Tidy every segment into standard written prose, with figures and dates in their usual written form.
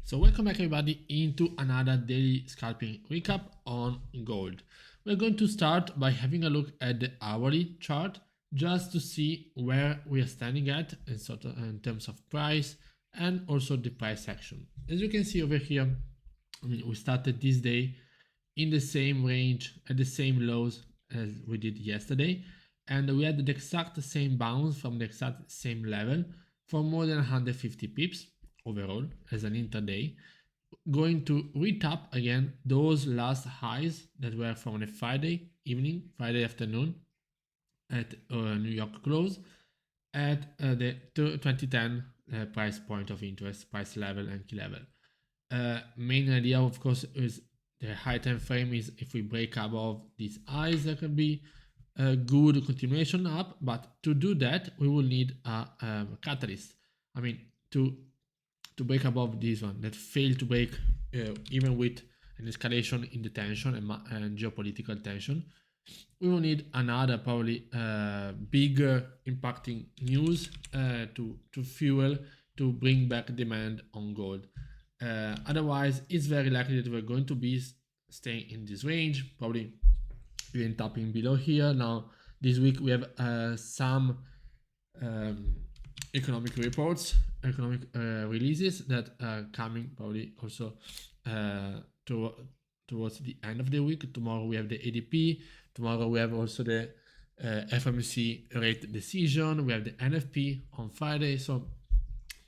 So welcome back everybody into another daily scalping recap on gold. We're going to start by having a look at the hourly chart just to see where we are standing at in terms of price and also the price action. As you can see over here, we started this day in the same range at the same lows as we did yesterday, and we had the exact same bounce from the exact same level for more than 150 pips overall as an intraday, going to retap again those last highs that were from a Friday evening, Friday afternoon at New York close at the 2010 price point of interest, price level and key level. Main idea, of course, is the high time frame is if we break above these highs, there can be a good continuation up, but to do that, we will need a catalyst. I mean, to break above this one that failed to break even with an escalation in the tension and geopolitical tension, we will need another probably bigger impacting news to fuel, to bring back demand on gold. Otherwise, it's very likely that we're going to be staying in this range, probably even tapping below here. Now, this week we have some economic reports, economic releases that are coming probably also towards the end of the week. Tomorrow we have the ADP. Tomorrow we have also the FOMC rate decision. We have the NFP on Friday. So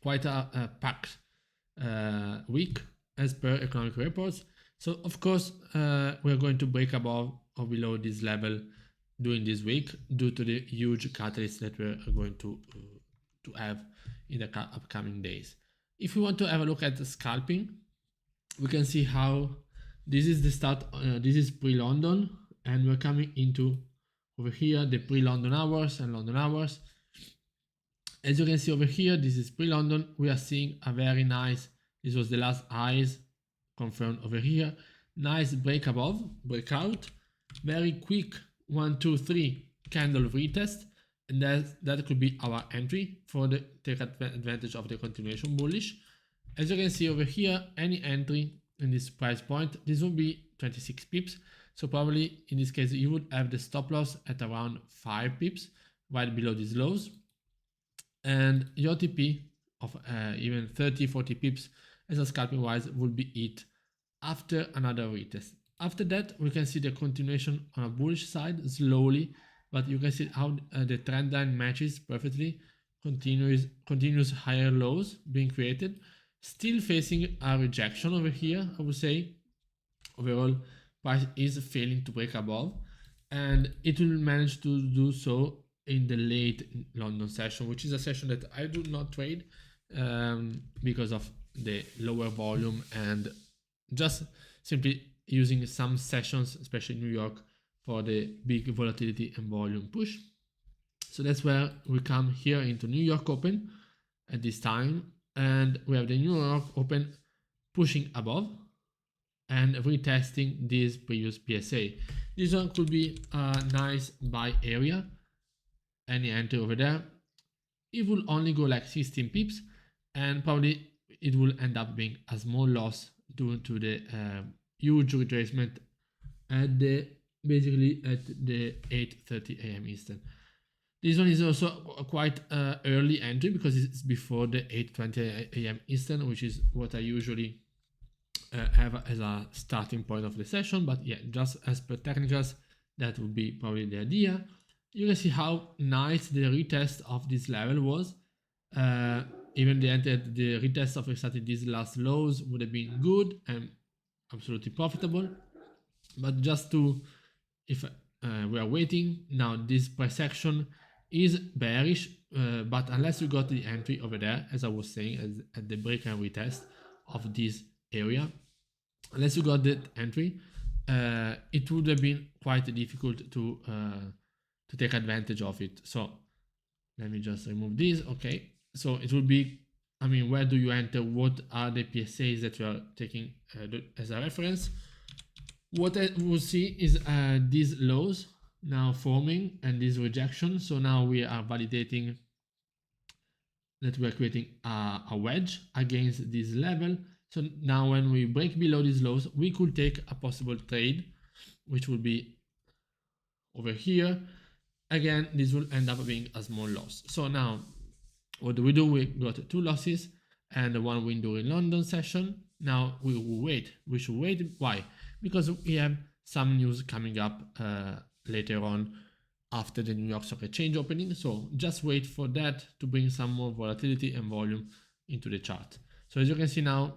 quite a packed week as per economic reports. So of course we're going to break above or below this level during this week due to the huge catalyst that we're going to have in the upcoming days. If we want to have a look at the scalping, we can see how this is the start. This is pre-London, and we're coming into over here the pre-London hours and London hours. As you can see over here, this is pre-London. We are seeing a very nice, this was the last highs confirmed over here. Nice break above, breakout, very quick 1, 2, 3 candle retest, and that could be our entry for the take advantage of the continuation bullish. As you can see over here, any entry in this price point, this will be 26 pips. So probably in this case, you would have the stop loss at around 5 pips, right below these lows. And your TP of even 30, 40 pips as a scalping wise would be it after another retest. After that, we can see the continuation on a bullish side slowly, but you can see how the trend line matches perfectly, continuous higher lows being created, still facing a rejection over here. I would say overall price is failing to break above, and it will manage to do so in the late London session, which is a session that I do not trade because of the lower volume and just simply using some sessions, especially in New York, for the big volatility and volume push. So that's where we come here into New York Open at this time, and we have the New York Open pushing above and retesting this previous PSA. This one could be a nice buy area. Any entry over there, it will only go like 16 pips, and probably it will end up being a small loss due to the huge retracement at the basically at the 8:30 a.m. Eastern. This one is also a quite early entry because it's before the 8:20 a.m. Eastern, which is what I usually have as a starting point of the session. But yeah, just as per technicals, that would be probably the idea. You can see how nice the retest of this level was. Even the retest of exactly these last lows would have been good and absolutely profitable. But just to, if we are waiting now, this price action is bearish, but unless you got the entry over there, as I was saying, at the break and retest of this area, unless you got that entry, it would have been quite difficult to take advantage of it. So let me just remove this. Okay, so it will be, I mean, where do you enter? What are the PSAs that you are taking as a reference? What I will see is these lows now forming and this rejection. So now we are validating that we are creating a wedge against this level, So now when we break below these lows, we could take a possible trade, which will be over here. Again, this will end up being a small loss. So now what do? We got 2 losses and 1 win during London session. Now we will wait. We should wait. Why? Because we have some news coming up later on after the New York Stock Exchange opening. So just wait for that to bring some more volatility and volume into the chart. So as you can see now,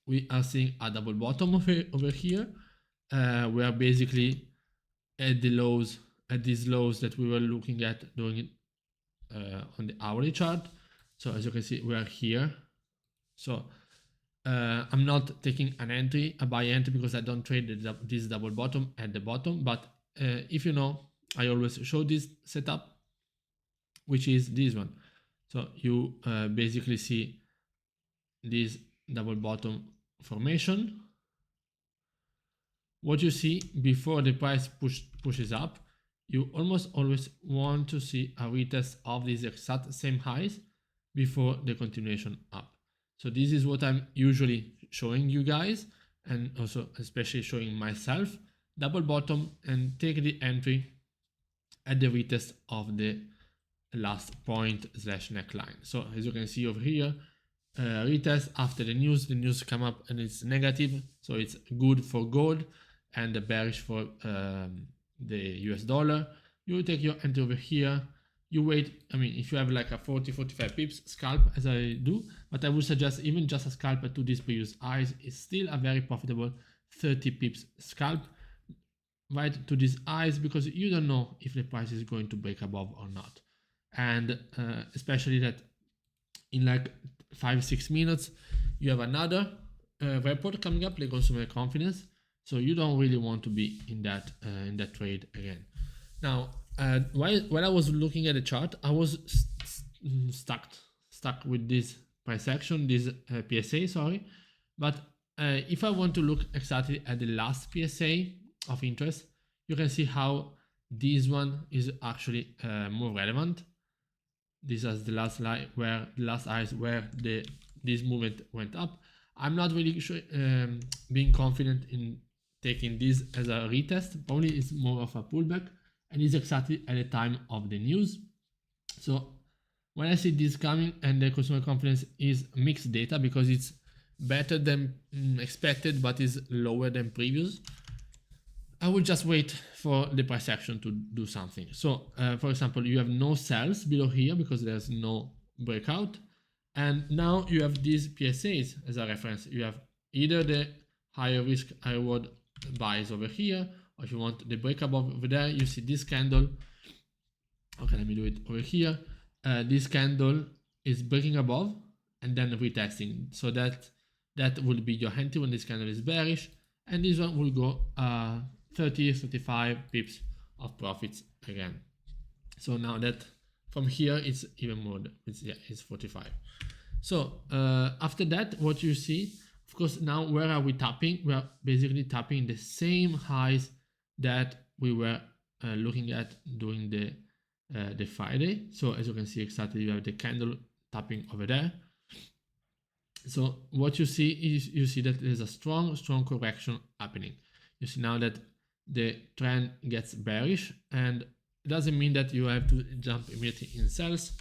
we are seeing a double bottom over here. We are basically at the lows, at these lows that we were looking at doing on the hourly chart. So as you can see, we are here. So I'm not taking an entry, a buy entry, because I don't trade this double bottom at the bottom. But if you know, I always show this setup, which is this one. So you basically see this double bottom formation. What you see before the price pushes up, you almost always want to see a retest of these exact same highs before the continuation up. So this is what I'm usually showing you guys, and also especially showing myself. Double bottom and take the entry at the retest of the last point / neckline. So as you can see over here, retest after the news come up and it's negative, so it's good for gold and bearish for the US dollar. You will take your entry over here. You wait. I mean, if you have like a 40-45 pips scalp, as I do, but I would suggest even just a scalp to these previous highs is still a very profitable 30 pips scalp right to these highs, because you don't know if the price is going to break above or not. And especially that in like 5-6 minutes, you have another report coming up, like consumer confidence. So you don't really want to be in that trade again. Now, while I was looking at the chart, I was stuck with this price action, this PSA, sorry. But if I want to look exactly at the last PSA of interest, you can see how this one is actually more relevant. This is the last line where the last highs where this movement went up. I'm not really sure, being confident in taking this as a retest. Probably it's more of a pullback, and it's exactly at the time of the news. So when I see this coming and the consumer confidence is mixed data because it's better than expected but is lower than previous, I will just wait for the price action to do something. So for example, you have no sells below here because there's no breakout. And now you have these PSAs as a reference. You have either the higher risk, higher reward buys over here, or if you want the break above over there, you see this candle. Okay, let me do it over here. This candle is breaking above and then retesting. So that will be your entry when this candle is bearish. And this one will go 30-35 pips of profits again. So now that from here it's even more, it's 45. So after that, what you see, of course, now where are we tapping? We are basically tapping the same highs that we were looking at during the Friday. So as you can see exactly, you have the candle tapping over there. So what you see is you see that there's a strong correction happening. You see now that the trend gets bearish, and it doesn't mean that you have to jump immediately in sells,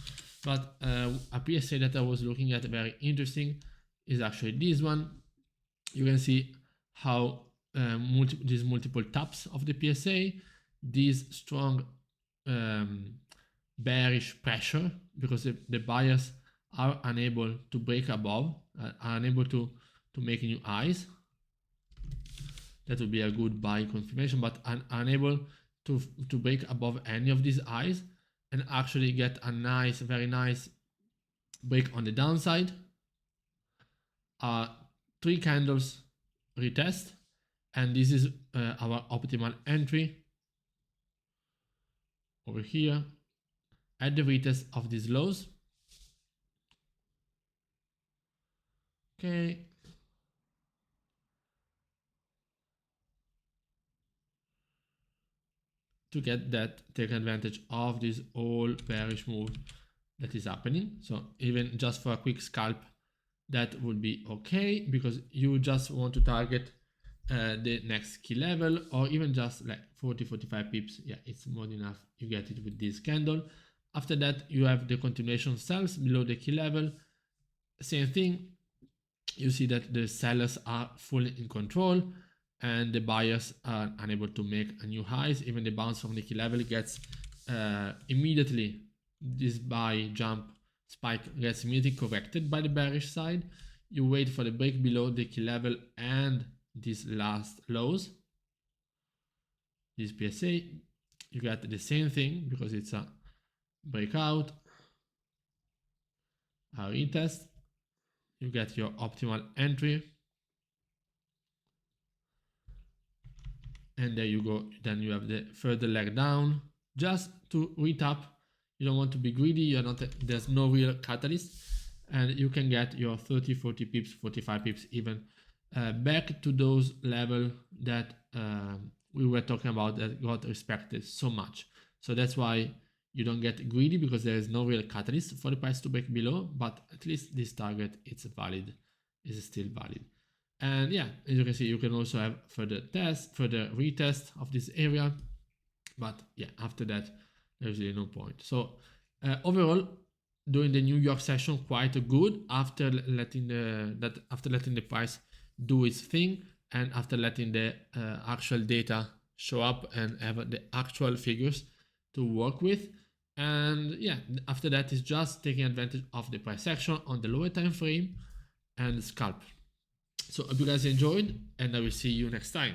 but a PSA that I was looking at very interesting is actually this one. You can see how these multiple taps of the PSA, these strong bearish pressure, because the buyers are unable to break above, are unable to make new highs. That would be a good buy confirmation, but unable to break above any of these highs and actually get a nice, very nice break on the downside. 3 candles retest, and this is our optimal entry over here at the retest of these lows. Okay. To get that, take advantage of this whole bearish move that is happening. So even just for a quick scalp, that would be okay, because you just want to target the next key level, or even just like 40-45 pips. Yeah, it's more than enough. You get it with this candle. After that, you have the continuation sells below the key level. Same thing. You see that the sellers are fully in control and the buyers are unable to make a new highs. Even the bounce from the key level gets immediately, this buy jump spike gets immediately corrected by the bearish side. You wait for the break below the key level and these last lows, this PSA. You get the same thing because it's a breakout, a retest. You get your optimal entry, and there you go. Then you have the further leg down. Just to retap, you don't want to be greedy. You're not, there's no real catalyst, and you can get your 30-40 pips, 45 pips even, back to those level that we were talking about that got respected so much. So that's why you don't get greedy, because there is no real catalyst for the price to break below, but at least this target, it's valid, is still valid. And yeah, as you can see, you can also have further retest of this area. But yeah, after that, there's really no point. So overall, during the New York session, quite good after letting the price do its thing, and after letting the actual data show up and have the actual figures to work with. And yeah, after that is just taking advantage of the price action on the lower time frame and scalp. So I hope you guys enjoyed, and I will see you next time.